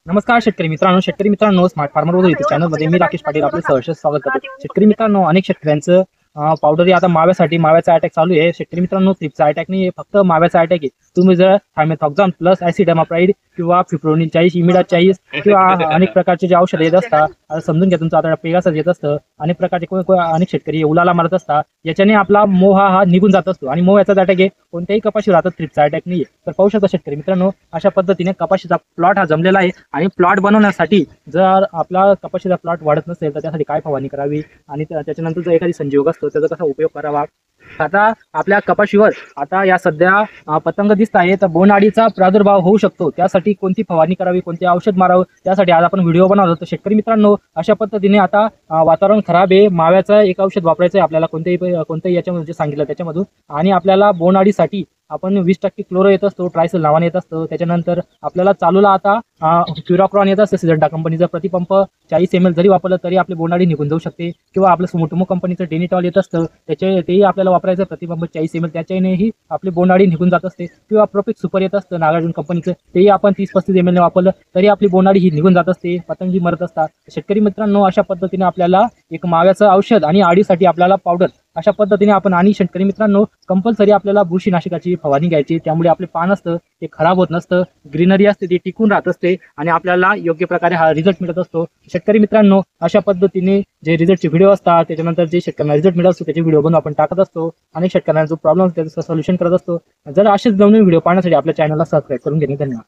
नमस्कार शेतकरी मित्रांनो स्मार्ट फार्मर वर युट्यूब चॅनलमध्ये मी राकेश पाटील आपले सहर्ष स्वागत करतो। शेतकरी मित्रांनो, अनेक शेतकऱ्यांचं पावडर आता माव्याचा अटॅक चालू आहे। शेतकरी मित्रांनो, थ्रिप्सचा अटॅक नाही, फक्त माव्याचा अटॅक आहे। तुम्ही जर थायमेथॉक्झाम प्लस ॲसिडामाप्राइड किंवा फिप्रोनिल 40 इमिडा 40 किंवा अनेक प्रकारचे जे औषध येत असतात, आता समजून घ्या तुमचं आता पेगासच येत असतं, अनेक प्रकारचे अनेक शेतकरी उलाला मारत असतात, याच्याने आपला मोह हा निघून जात असतो आणि मोह याचा अटॅक आहे। कोणत्याही कपाशीवर आता थ्रिप्सचा अटॅक नाही आहे। तर पाहू शकता शेतकरी मित्रांनो, अशा पद्धतीने कपाशीचा प्लॉट हा जमलेला आहे आणि प्लॉट बनवण्यासाठी जर आपला कपाशीचा प्लॉट वाढत नसेल तर त्यासाठी काय फवारणी करावी आणि त्याच्यानंतर जर एखादी संजीवक असतो त्याचा कसा उपयोग करावा। आता आपल्या कपाशीवर आता या सध्या पतंग दिसत आहे, तर बोंडअळीचा प्रादुर्भाव होऊ शकतो, त्यासाठी कोणती फवारणी करावी, कोणते औषध मारावं, त्यासाठी आज आपण व्हिडिओ बनवतो। तर शेतकरी मित्रांनो, अशा पद्धतीने आता वातावरण खराब आहे, माव्याचं एक औषध वापरायचं आहे आपल्याला कोणत्याही याच्यामध्ये सांगितलं त्याच्यामधून, आणि आपल्याला बोंडअळीसाठी आपण 20% क्लोरो येत असतो, ट्रायसल नावाने येत असतो। त्याच्यानंतर आपल्याला चालूला आता प्युराक्रॉन येत असतं सिजंटा कंपनीचा, प्रतिपंप 40 ml जरी वापरलं तरी आपली बोंडअळी निघून जाऊ शकते। किंवा आपलं सुमोटोमो कंपनीचं डेनिटॉल येत असतं, तेही आपल्याला वापरायचं प्रतिपंप 40 ml, त्याच्यानेही आपली बोंडअळी निघून जात असते। किंवा प्रोपिक सुपर येत असतं नागार्जुन कंपनीचं, तेही आपण 30-35 ml वापरलं तरी आपली बोंडअळी ही निघून जात असते, पतंगी मरत असतात। शेतकरी मित्रांनो, अशा पद्धतीने आपल्याला एक माव्याचं औषध आणि अळीसाठी आपल्याला पावडर अशा पद्धतीने आपण, आणि शेतकरी मित्रांनो कंपल्सरी आपल्याला बुरशीनाशकाची फवारणी घ्यायची, त्यामुळे आपले पान असतं ते खराब होत नसतं, ग्रीनरी असते ती टिकून राहत असते आणि आपल्याला योग्य प्रकारे हा रिझल्ट मिळत असतो। शेतकरी मित्रांनो, अशा पद्धतीने जे रिझल्टचे व्हिडिओ असतात, त्याच्यानंतर जे शेतकऱ्यांना रिझल्ट मिळत असतो त्याचे व्हिडिओ बनवून आपण टाकत असतो, अनेक शेतकऱ्यांना जो प्रॉब्लेम त्याचं सोल्युशन करत असतो। जर असेच नवीन व्हिडिओ पाहण्यासाठी आपल्या चॅनलला सबस्क्राईब करून घेणे, धन्यवाद।